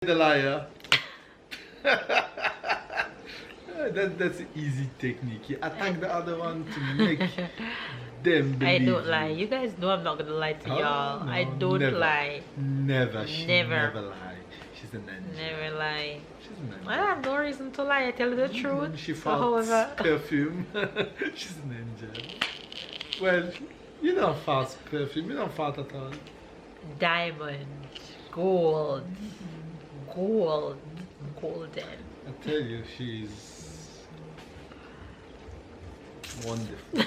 The liar. That's an easy technique. You attack the other one to make them believe. I don't lie. You guys know I'm not gonna lie to y'all. No, I don't never. lie. Never. She Never. never lie. She's an angel. Never lie. She's an angel. I have no reason to lie. I tell you the truth. She So, farts perfume. She's an angel. Well, you don't fart perfume. You don't fart at all. diamond, gold, golden. I tell you, she's wonderful.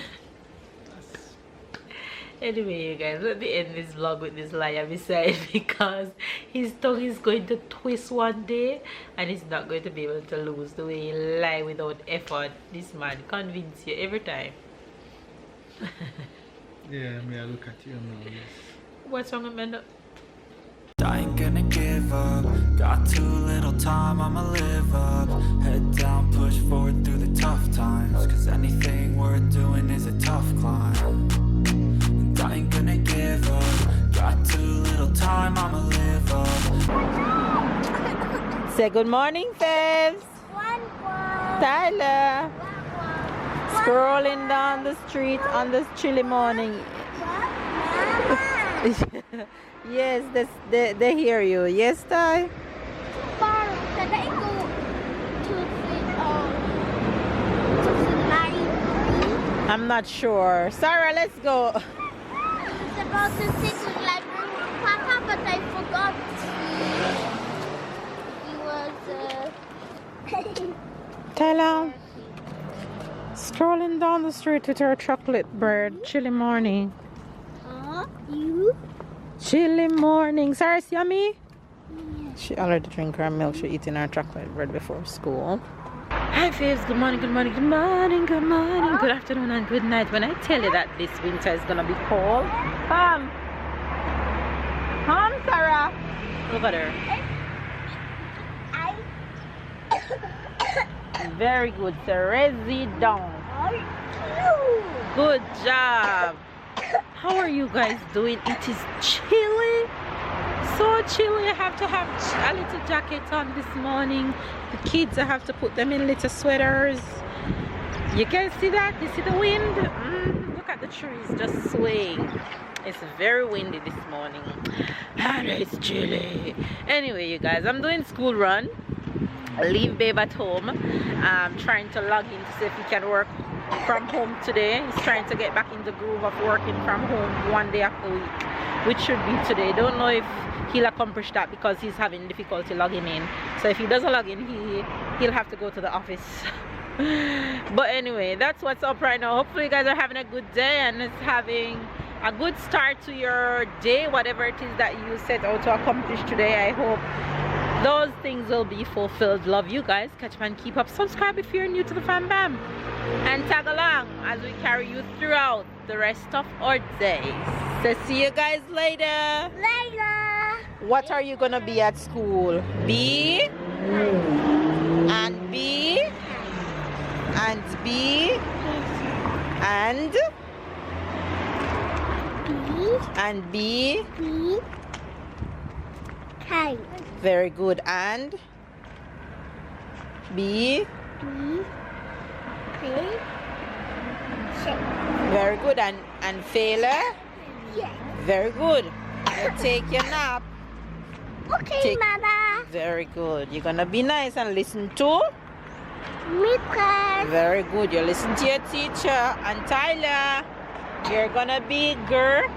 Anyway, you guys, let me end this vlog with this liar beside because his tongue is going to twist one day and he's not going to be able to lose the way he lie without effort. This man convince you every time. Yeah, may I look at you now? Yes. What's wrong with me? I ain't gonna give up. Got too little time, I'ma live up. Head down, push forward through the tough times. Cause anything worth doing is a tough climb. And I ain't gonna give up. Got too little time, I'ma live up. Say good morning, Fevs. Tyler. Scrolling down the street on this chilly morning. Yes, they hear you. Yes, Ty? I'm not sure. Sarah, let's go. I was about to sit with like Papa, but I forgot. He was Tyler. Strolling down the street with her chocolate bread. Chilly morning. you? Chilly morning. Sarah, it's yummy? She already drank her milk. She eating her chocolate bread before school. Hi Faves, good morning, good morning, good morning, good morning, good afternoon and good night. When I tell you that this winter is gonna be cold, come Sarah, look at her. Very good, Cerezi down. Good job. How are you guys doing? It is chilly, so chilly. I have to have a little jacket on this morning. The kids, I have to put them in little sweaters. You guys see that? You see the wind? Look at the trees just swaying. It's very windy this morning and it's chilly. Anyway, you guys, I'm doing school run. I leave babe at home. I'm trying to log in to see if he can work from home today. He's trying to get back in the groove of working from home one day of the week, which should be today. Don't know if he'll accomplish that because he's having difficulty logging in. So if he doesn't log in, he'll have to go to the office. But anyway, that's what's up right now. Hopefully you guys are having a good day and it's having a good start to your day, whatever it is that you set out to accomplish today. I hope those things will be fulfilled. Love you guys. Catch man, keep up. Subscribe if you're new to the fam bam, and tag along as we carry you throughout the rest of our days. So see you guys later. What are you gonna be at school? B and B and B and B. K. Very good. And B. Very good. And failure. Yes. Very good. You take your nap. Okay, Mama. Very good. You're gonna be nice and listen to. Me class. Very good. You listen to your teacher. And Tyler, you're gonna be great.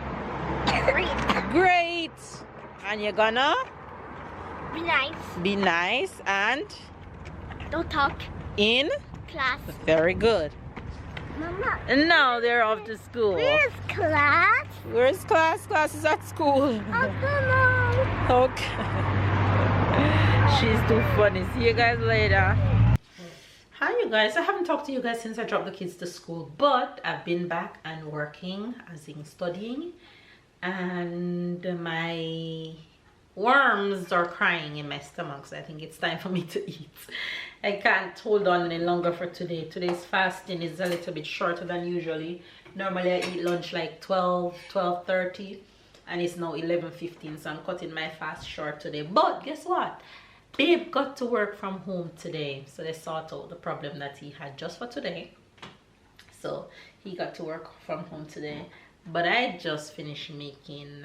And you're gonna Be nice. be nice and Don't talk. in. Class. Very good. Mama. And now they're off to school. Where's class? Where's class? Class is at school. I don't know. Okay. She's too funny. See you guys later. Hi you guys. I haven't talked to you guys since I dropped the kids to school, but I've been back and working, as in studying, and my worms are crying in my stomach, so I think it's time for me to eat. I can't hold on any longer for today. Today's fasting is a little bit shorter than usually. Normally I eat lunch like 12:30, and it's now 11:15, so I'm cutting my fast short today. But guess what? Babe got to work from home today, so they sort out the problem that he had just for today. So he got to work from home today, but I just finished making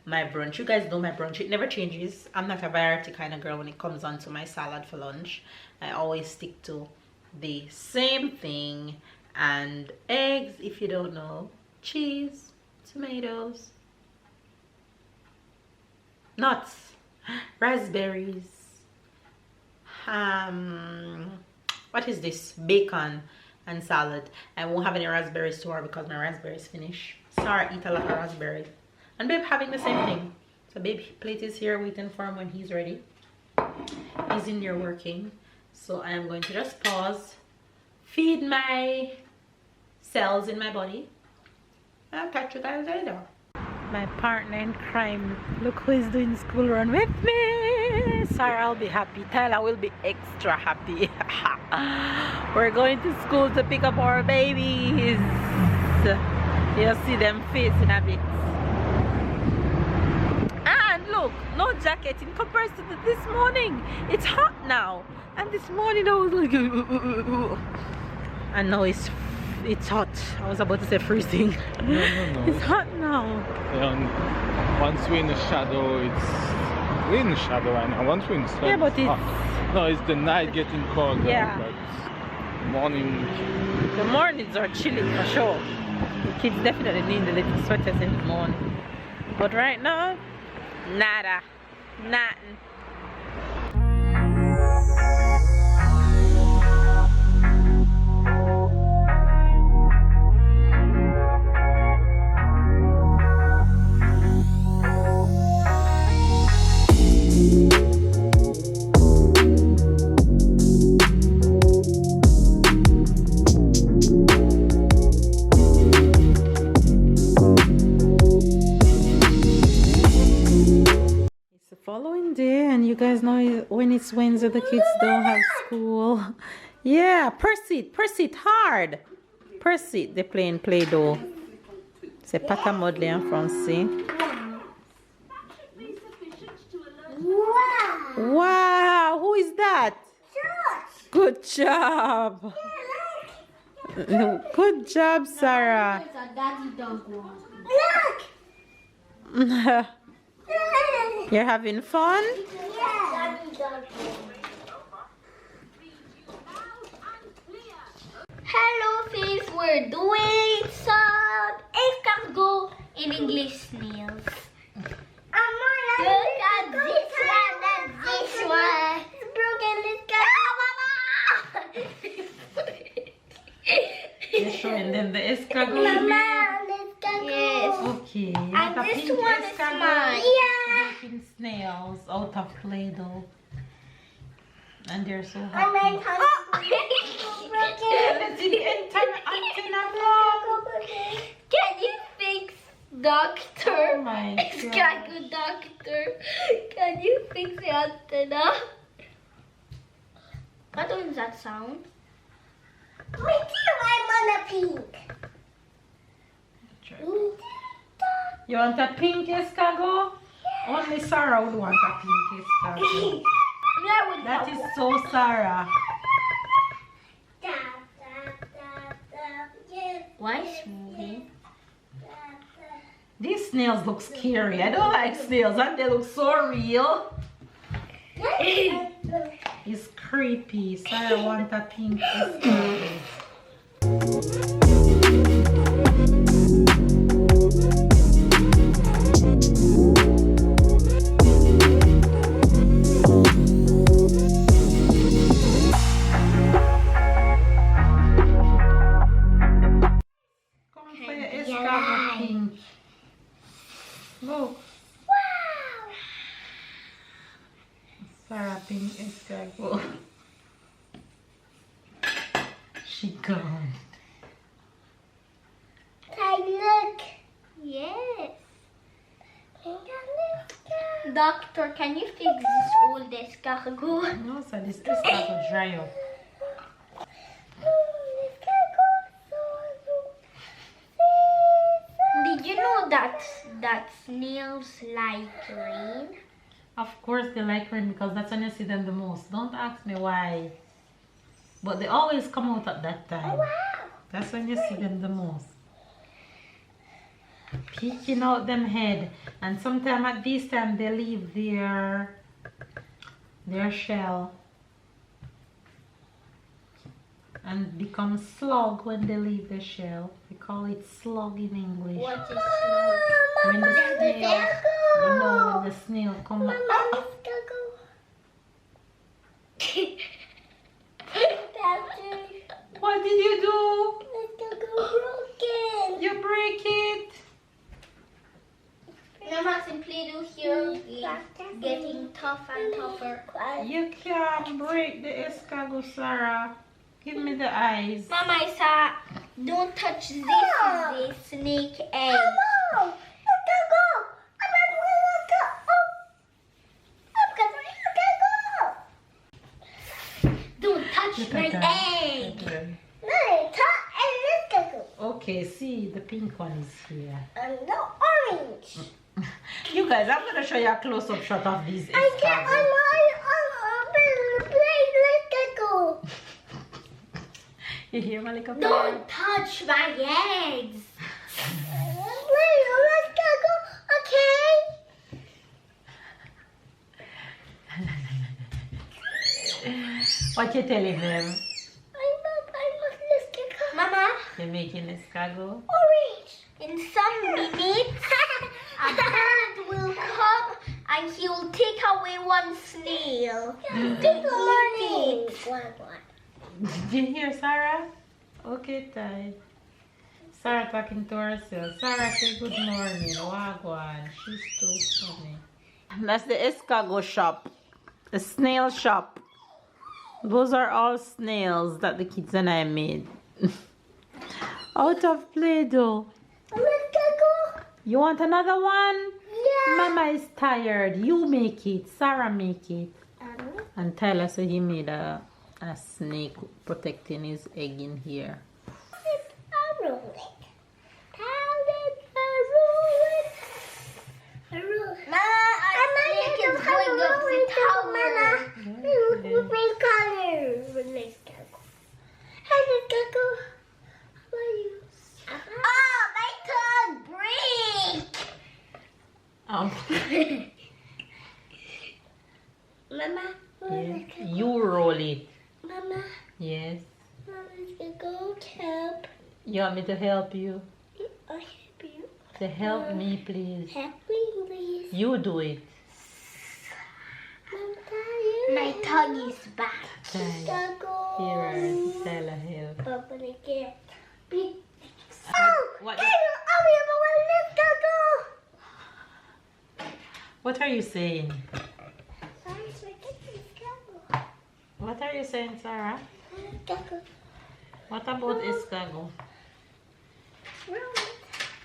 my brunch. You guys know my brunch, it never changes. I'm not a variety kind of girl when it comes on to my salad for lunch. I always stick to the same thing, and eggs, if you don't know, cheese, tomatoes, nuts, raspberries, what is this, bacon, and salad. I won't have any raspberries tomorrow because my raspberries finish. Sarah eat a lot of raspberries, and babe having the same thing. So babe plate is here waiting for him when he's ready. He's in there working, so I am going to just pause, feed my cells in my body, and I'll catch you guys later. My partner in crime, look who is doing school run with me. Sarah will be happy, Tyler will be extra happy. We're going to school to pick up our babies. You'll see them facing a bit. And look, no jacket in comparison to this morning. It's hot now, and this morning I was like and now it's hot. I was about to say freezing. No. It's hot now. And once we're in the shadow, we're in the shadow right now. Once we're in the sun, Yeah, but it's hot. No, it's the night getting cold. Yeah. But morning. The mornings are chilly for sure. The kids definitely need the little sweaters in the morning. But right now, nada. Nothing. Following day, and you guys know when it's Wednesday the kids don't have school. Yeah, press it hard. Press it. They're playing Play-Doh. C'est pas ta mode en français. Wow, who is that? Good job. Good job, Sarah. Look! You're having fun? Yeah. Hello, sis. We're doing some escargot in English snails. Look at this one and this one. It's broken. You're showing them the escargot. Mama, escargot. Yes. Okay. And this one is mine. Making snails out of Play-Doh. And they're so And happy. then can you fix doctor? Oh my Escargot doctor. Can you fix the antenna? What does that sound? Me too, I'm on a pink. You want a pink escargot? Only Sarah would want a pink escargot. That is so Sarah. Why is moving? These snails look scary. I don't like snails, and they look so real. It's creepy. Sarah wants a pink escargot. Pink. Look. Wow! Sarah pink escargot. She gone. Look. Yes. Doctor, can you fix this old escargot? No, so this escargot dry up. Did you know that snails like rain? Of course they like rain because that's when you see them the most. Don't ask me why. But they always come out at that time. Oh, wow. That's when you see them the most. Peeking out them head. And sometimes at this time they leave their shell. And become slug when they leave the shell. We call it slug in English. What is slug? When the snail, you know, when the snail come up. Mama, let's go. Daddy, What did you do? let's go broken. You break it. Mama, Play-Doh here is getting tough and tougher. You can't break the escargot, Sarah. Give me the eyes. Mama, I saw, don't touch this, is a snake egg. Don't touch my egg. Okay, see, the pink one is here. And no orange. You guys, I'm gonna show you a close-up shot of these I can't, escargots. You hear my little Don't touch my eggs. What you telling them? Mama, You're making escargot? orange. In some minutes, a bird will come and he will take away one snail. Good morning. Did you hear Sarah? Okay, Ty. Sarah talking to herself. Sarah say good morning. Wagwan. She's too funny. That's the escargot shop. The snail shop. Those are all snails that the kids and I made. Out of Play-Doh. You want another one? Yeah. Mama is tired. You make it. Sarah make it. And Tyler said he made a snake protecting his egg in here. Mama, Yes. You roll it. Mama, Yes. Mama, go help. You want me to help you? I help you. To help me, please. Help me, please. You do it. I'm tired. My tongue is back. Tyler. Go. Here, Tyler, help. Papa, again. Big. What? Let's go. What are you saying? What are you saying, Sarah? What about escargot?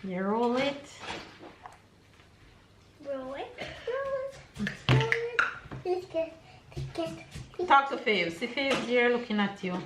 You roll it. Roll it. Talk to Faves. See Faves here looking at you.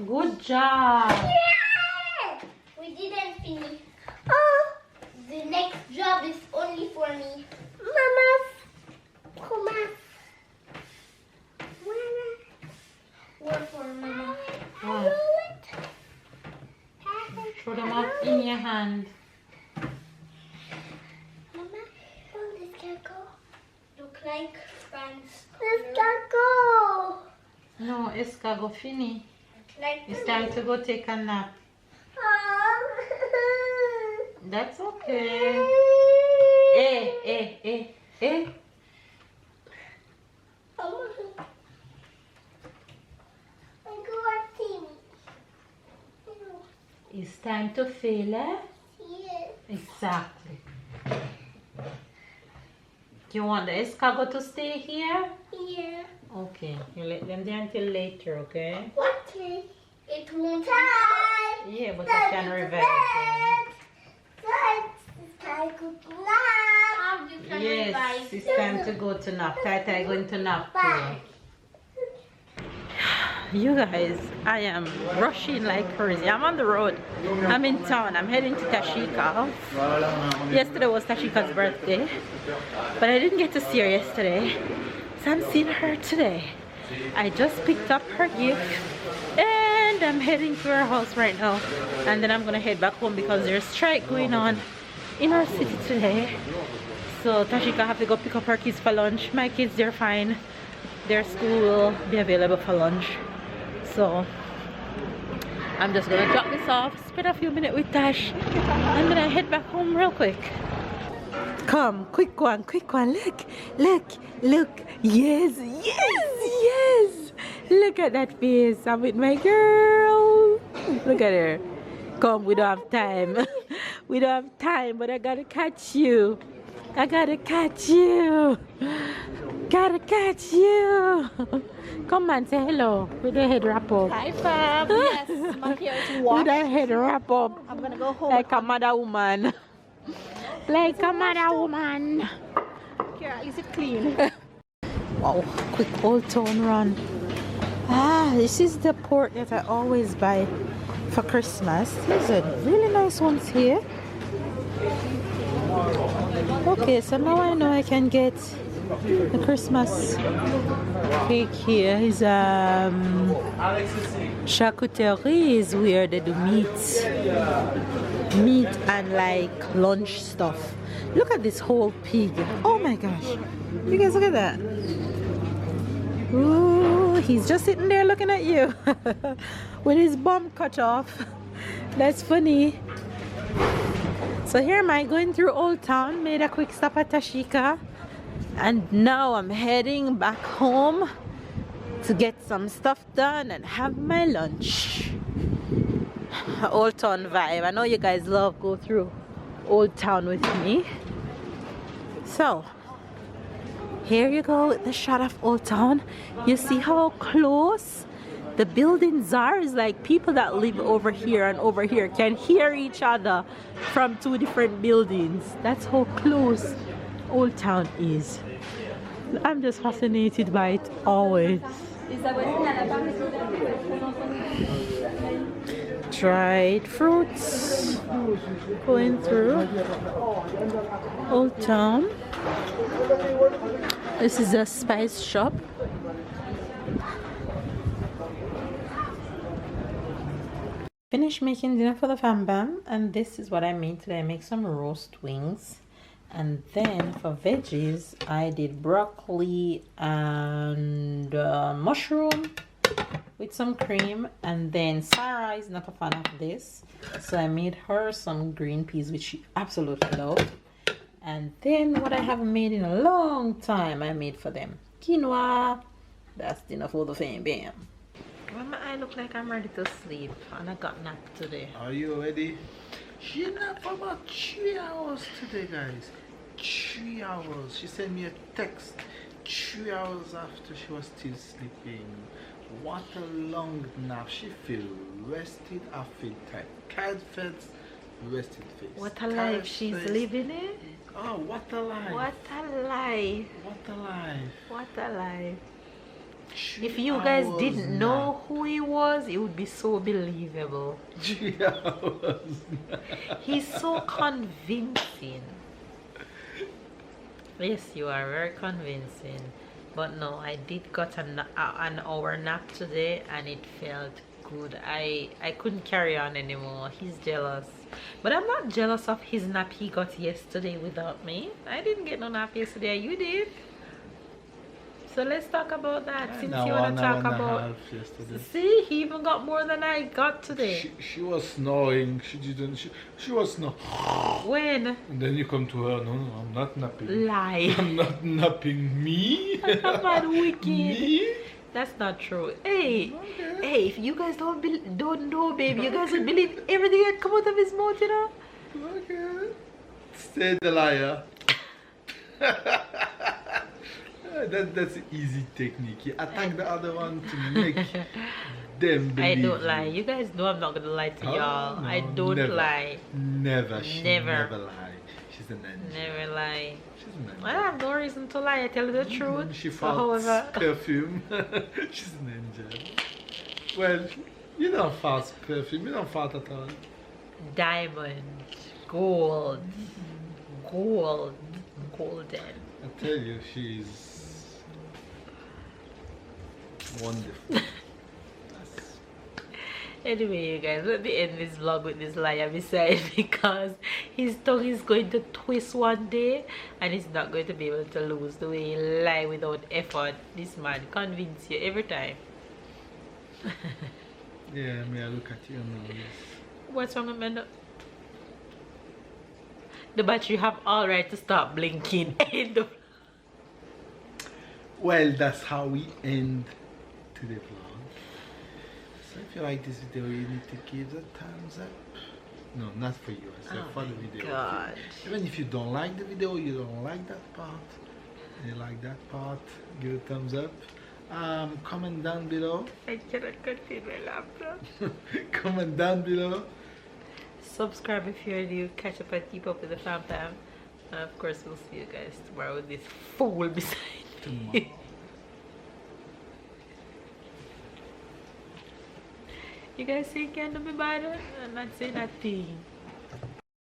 Good job. Yeah! We didn't finish. Oh, the next job is only for me. Mama, come on. Work for Mama. What? Throw them up in your hand. Mama, let's go. Look like France. Let's go. No, escargot fini. Like It's time to go take a nap. That's okay. Eh. It's time to feel it. Yes. Exactly. Do you want the escargot to stay here? Yeah. Okay, you let them there until later, okay? What? It won't time. Yeah, but I can revive them. Yes, it's time to go to nap. Tata going to nap too. You guys, I am rushing like crazy. I'm on the road. I'm in town. I'm heading to Tashika. Yesterday was Tashika's birthday, but I didn't get to see her yesterday, so I'm seeing her today. I just picked up her gift and I'm heading to her house right now, and then I'm gonna head back home because there's a strike going on in our city today. So Tashika have to go pick up her kids for lunch. My kids, they're fine. Their school will be available for lunch. So I'm just gonna drop this off, spend a few minutes with Tash, and then I head back home real quick. Come, quick one, look. Yes. Look at that face. I'm with my girl. Look at her. Come, we don't have time. We don't have time, but I gotta catch you. Gotta catch you. Come on, say hello with the head wrap up. Hi, Fab. Yes, I'm here to watch. With the head wrap up. I'm gonna go home. Like a mother woman. Like a mother woman. Here, is it clean? Wow, quick Old Town run. This is the port that I always buy for Christmas. These are really nice ones here. Okay, so now I know I can get the Christmas cake here. Is charcuterie is where they do meat and like lunch stuff. Look at this whole pig. Oh my gosh, you guys look at that. Ooh, he's just sitting there looking at you with his bum cut off. That's funny. So here am I going through Old Town, made a quick stop at Tashika, and now I'm heading back home to get some stuff done and have my lunch. Old Town vibe. I know you guys love go through Old Town with me. So here you go with the shot of Old Town. You see how close the buildings are? It's like people that live over here and over here can hear each other from two different buildings. That's how close Old Town is. I'm just fascinated by it always. Dried fruits going through Old Town. This is a spice shop. Finished making dinner for the fam bam, and this is what I made today. I make some roast wings, and then for veggies I did broccoli and mushroom with some cream, and then Sarah is not a fan of this, so I made her some green peas which she absolutely loved. And then what I haven't made in a long time, I made for them quinoa. That's dinner for the fam bam. Well, I look like I'm ready to sleep, and I got nap today. Are you ready? She napped for about 3 hours today, guys. 3 hours. She sent me a text 3 hours after she was still sleeping. What a long nap. She feel rested. I feel tired. Cat feds, rested face. What a life she's living in. Oh, what a life. What a life. What a life. What a life. If you guys didn't know who he was, it would be so believable. 3 hours. He's so convincing. Yes, you are very convincing. But no, I did got an hour nap today, and it felt good. I couldn't carry on anymore. He's jealous. But I'm not jealous of his nap he got yesterday without me. I didn't get no nap yesterday. You did. So let's talk about that. Since An you hour, want to an hour talk and a about. half yesterday. See, he even got more than I got today. She was snoring. She didn't. She was snoring. When? And then you come to her. No, I'm not napping. Lie. I'm not napping. Me? I'm not wicked. Me? That's not true. Hey, Okay. hey, if you guys don't know, baby, you guys will believe everything that come out of his mouth, you know? Okay. Stay the liar. That's an easy technique. You attack the other one to make them believe. I don't lie. You guys know I'm not gonna lie to y'all. No, I don't never. lie. Never. She Never. never lie. She's an angel. Never lie. She's an angel. I have no reason to lie. I tell you the truth. She So, farts however, perfume. She's an angel. Well, you don't fart perfume. You don't fart at all. diamond, gold, golden. I tell you, she's wonderful. Anyway, you guys, let me end this vlog with this liar beside because his tongue is going to twist one day and he's not going to be able to lose the way he lie without effort. This man convince you every time. Yeah, may I look at you now? What's wrong with me? The battery have all right to stop blinking. Well, that's how we end today's vlog. So if you like this video, you need to give a thumbs up. No, not for you. I said Oh for the my video. God. Even if you don't like the video, you don't like that part, you like that part, give a thumbs up. Comment down below. I cannot contain my laptop. Comment down below. Subscribe if you're new. Catch up and keep up with the fam. And of course, we'll see you guys tomorrow with this fool beside me. You guys think you can do me bad? I'm not saying that thing.